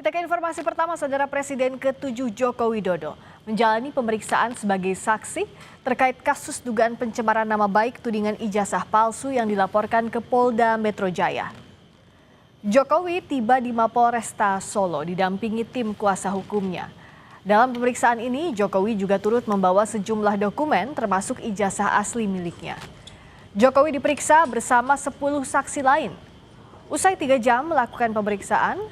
Kita ke informasi pertama, Saudara. Presiden ke-7 Joko Widodo menjalani pemeriksaan sebagai saksi terkait kasus dugaan pencemaran nama baik tudingan ijazah palsu yang dilaporkan ke Polda Metro Jaya. Jokowi tiba di Mapolresta Solo didampingi tim kuasa hukumnya. Dalam pemeriksaan ini, Jokowi juga turut membawa sejumlah dokumen termasuk ijazah asli miliknya. Jokowi diperiksa bersama 10 saksi lain. Usai 3 jam melakukan pemeriksaan,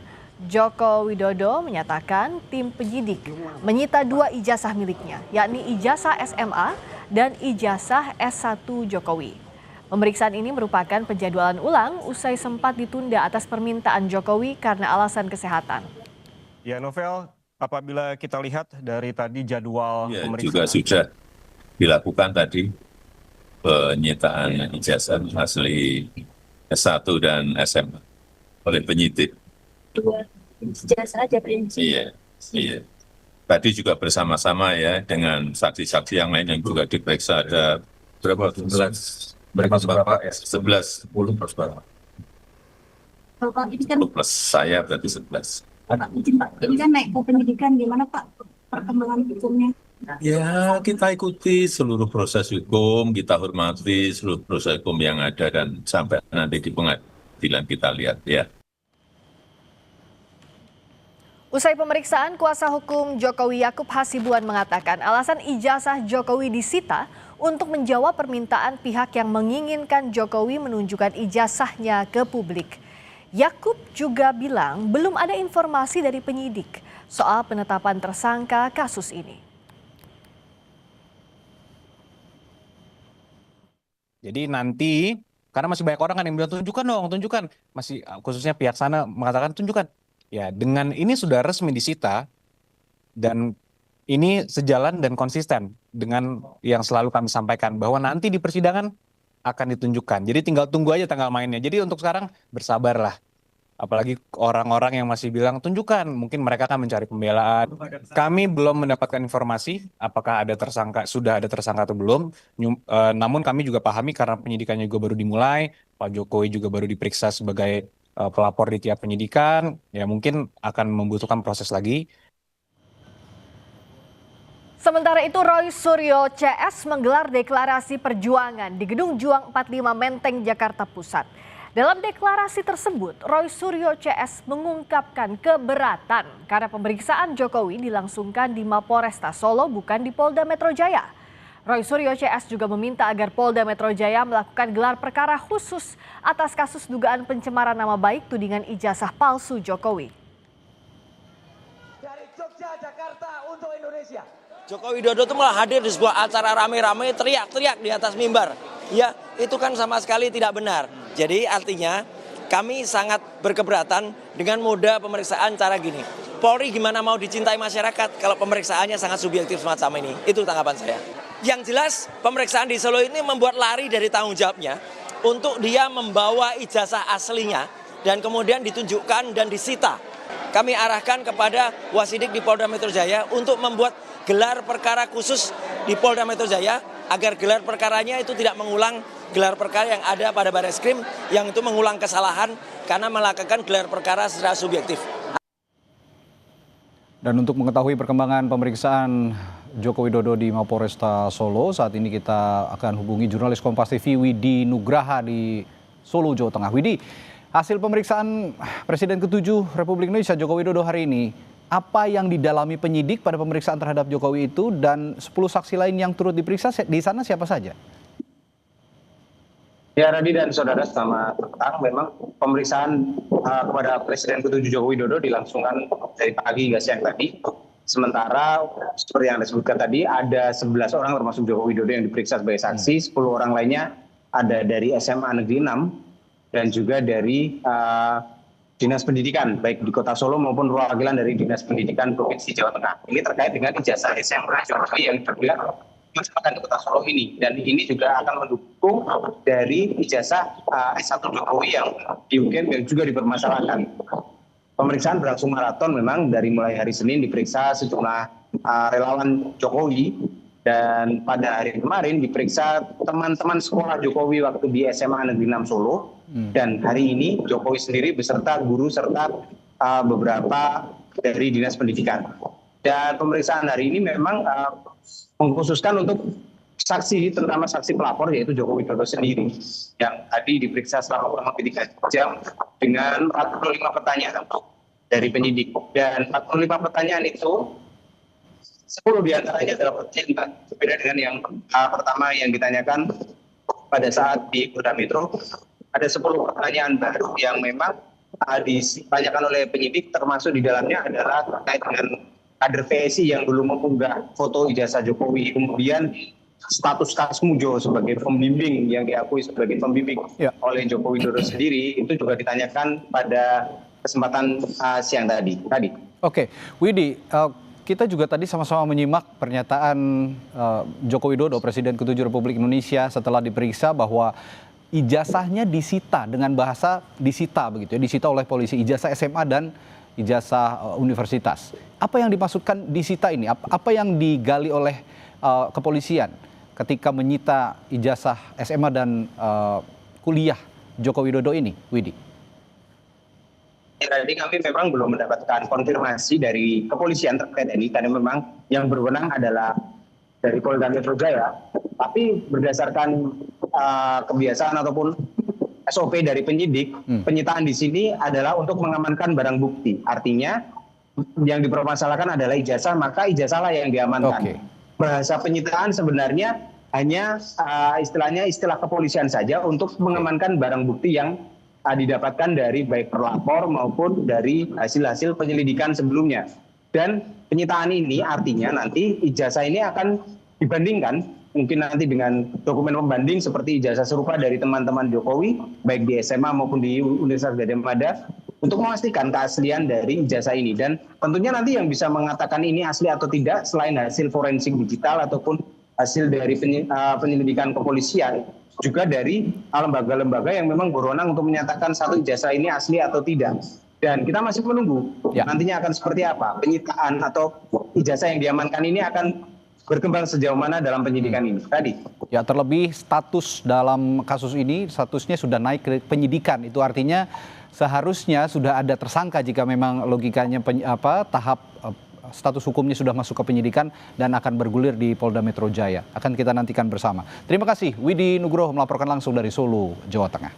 Joko Widodo menyatakan tim penyidik menyita 2 ijazah miliknya, yakni ijazah SMA dan ijazah S1 Jokowi. Pemeriksaan ini merupakan penjadwalan ulang usai sempat ditunda atas permintaan Jokowi karena alasan kesehatan. Ya, Novel, apabila kita lihat dari tadi jadwal pemeriksaan juga sudah dilakukan tadi penyitaan ijazah asli S1 dan SMA oleh penyidik. 2 ijazah aja Pak. Iya. Tadi juga bersama-sama ya dengan saksi-saksi yang lain yang juga diperiksa, ada berapa? 11 Bapak, ini kan plus saya berarti 11. Pak, izin Pak, ini kan naik ke penyidikan, gimana Pak perkembangan hukumnya? Ya, kita ikuti seluruh proses hukum, kita hormati seluruh proses hukum yang ada dan sampai nanti di pengadilan kita lihat ya. Usai pemeriksaan, kuasa hukum Jokowi Yakub Hasibuan mengatakan alasan ijazah Jokowi disita untuk menjawab permintaan pihak yang menginginkan Jokowi menunjukkan ijazahnya ke publik. Yakub juga bilang belum ada informasi dari penyidik soal penetapan tersangka kasus ini. Jadi nanti, karena masih banyak orang kan yang bilang tunjukkan dong, tunjukkan. Masih khususnya pihak sana mengatakan tunjukkan. Ya, dengan ini sudah resmi disita dan ini sejalan dan konsisten dengan yang selalu kami sampaikan bahwa nanti di persidangan akan ditunjukkan. Jadi tinggal tunggu aja tanggal mainnya. Jadi untuk sekarang bersabarlah. Apalagi orang-orang yang masih bilang tunjukkan, mungkin mereka akan mencari pembelaan. Kami belum mendapatkan informasi apakah ada tersangka, sudah ada tersangka atau belum. Namun kami juga pahami karena penyidikannya juga baru dimulai, Pak Jokowi juga baru diperiksa sebagai pelapor di tiap penyidikan, ya mungkin akan membutuhkan proses lagi. Sementara itu, Roy Suryo CS menggelar deklarasi perjuangan di Gedung Juang 45 Menteng, Jakarta Pusat. Dalam deklarasi tersebut, Roy Suryo CS mengungkapkan keberatan karena pemeriksaan Jokowi dilangsungkan di Mapolresta Solo bukan di Polda Metro Jaya. Roy Suryo CS juga meminta agar Polda Metro Jaya melakukan gelar perkara khusus atas kasus dugaan pencemaran nama baik tudingan ijazah palsu Jokowi. Dari Jogja, Jakarta untuk Indonesia. Joko Widodo itu malah hadir di sebuah acara rame-rame teriak-teriak di atas mimbar. Ya, itu kan sama sekali tidak benar. Jadi artinya kami sangat berkeberatan dengan moda pemeriksaan cara gini. Polri gimana mau dicintai masyarakat kalau pemeriksaannya sangat subjektif semacam ini. Itu tanggapan saya. Yang jelas pemeriksaan di Solo ini membuat lari dari tanggung jawabnya untuk dia membawa ijazah aslinya dan kemudian ditunjukkan dan disita. Kami arahkan kepada Wasidik di Polda Metro Jaya untuk membuat gelar perkara khusus di Polda Metro Jaya agar gelar perkaranya itu tidak mengulang gelar perkara yang ada pada Barreskrim yang itu mengulang kesalahan karena melakukan gelar perkara secara subjektif. Dan untuk mengetahui perkembangan pemeriksaan Joko Widodo di Mapolresta Solo, saat ini kita akan hubungi jurnalis Kompas TV Widi Nugraha di Solo, Jawa Tengah. Widi, hasil pemeriksaan Presiden ke-7 Republik Indonesia Joko Widodo hari ini, apa yang didalami penyidik pada pemeriksaan terhadap Jokowi itu dan 10 saksi lain yang turut diperiksa di sana siapa saja? Ya, Radi dan saudara, selamat petang. Memang pemeriksaan kepada Presiden ke-7 Joko Widodo dilangsungkan dari pagi hingga siang tadi. Sementara seperti yang Anda sebutkan tadi, ada 11 orang termasuk Joko Widodo yang diperiksa sebagai saksi, 10 orang lainnya ada dari SMA Negeri 6 dan juga dari Dinas Pendidikan, baik di Kota Solo maupun perwakilan dari Dinas Pendidikan Provinsi Jawa Tengah. Ini terkait dengan ijazah SMA Jokowi yang terbilang dilaksanakan di Kota Solo ini. Dan ini juga akan mendukung dari ijazah S1 Jokowi yang diungkit dan juga dipermasalahkan. Pemeriksaan berlangsung maraton memang dari mulai hari Senin diperiksa sejumlah relawan Jokowi dan pada hari kemarin diperiksa teman-teman sekolah Jokowi waktu di SMA Negeri 6 Solo dan hari ini Jokowi sendiri beserta guru serta beberapa dari Dinas Pendidikan. Dan pemeriksaan hari ini memang mengkhususkan untuk saksi, terutama saksi pelapor yaitu Joko Widodo sendiri yang tadi diperiksa selama kurang lebih 3 jam dengan 45 pertanyaan dari penyidik. Dan 45 pertanyaan itu 10 diantaranya adalah pertanyaan berbeda dengan yang pertama yang ditanyakan pada saat di Polda Metro. Ada 10 pertanyaan baru yang memang ditanyakan oleh penyidik, termasuk di dalamnya adalah terkait dengan kader PSI yang belum mengunggah foto ijazah Jokowi, kemudian status Kasmujo sebagai pembimbing yang diakui sebagai pembimbing oleh Joko Widodo sendiri itu juga ditanyakan pada kesempatan siang tadi. Oke, Widi, kita juga tadi sama-sama menyimak pernyataan Joko Widodo, Presiden ke-7 Republik Indonesia setelah diperiksa bahwa ijazahnya disita, dengan bahasa disita begitu ya, disita oleh polisi, ijazah SMA dan ijazah universitas. Apa yang dimaksudkan disita ini? Apa yang digali oleh kepolisian ketika menyita ijazah SMA dan kuliah Joko Widodo ini, Widi? Tadi kami memang belum mendapatkan konfirmasi dari kepolisian terkait ini karena memang yang berwenang adalah dari Polda Metro Jaya. Tapi berdasarkan kebiasaan ataupun SOP dari penyidik, penyitaan di sini adalah untuk mengamankan barang bukti. Artinya yang dipermasalahkan adalah ijazah, maka ijazahlah yang diamankan. Bahasa penyitaan sebenarnya hanya istilah kepolisian saja untuk mengamankan barang bukti yang didapatkan dari baik pelapor maupun dari hasil-hasil penyelidikan sebelumnya. Dan penyitaan ini artinya nanti ijazah ini akan dibandingkan mungkin nanti dengan dokumen pembanding seperti ijazah serupa dari teman-teman Jokowi baik di SMA maupun di Universitas Gadjah Mada untuk memastikan keaslian dari ijazah ini. Dan tentunya nanti yang bisa mengatakan ini asli atau tidak selain hasil forensik digital ataupun hasil dari penyelidikan kepolisian, juga dari lembaga-lembaga yang memang berwenang untuk menyatakan satu ijazah ini asli atau tidak. Dan kita masih menunggu nantinya akan seperti apa penyitaan atau ijazah yang diamankan ini akan berkembang sejauh mana dalam penyidikan ini tadi. Ya, terlebih status dalam kasus ini statusnya sudah naik ke penyidikan. Itu artinya seharusnya sudah ada tersangka jika memang logikanya tahap status hukumnya sudah masuk ke penyidikan dan akan bergulir di Polda Metro Jaya. Akan kita nantikan bersama. Terima kasih Widi Nugroho melaporkan langsung dari Solo, Jawa Tengah.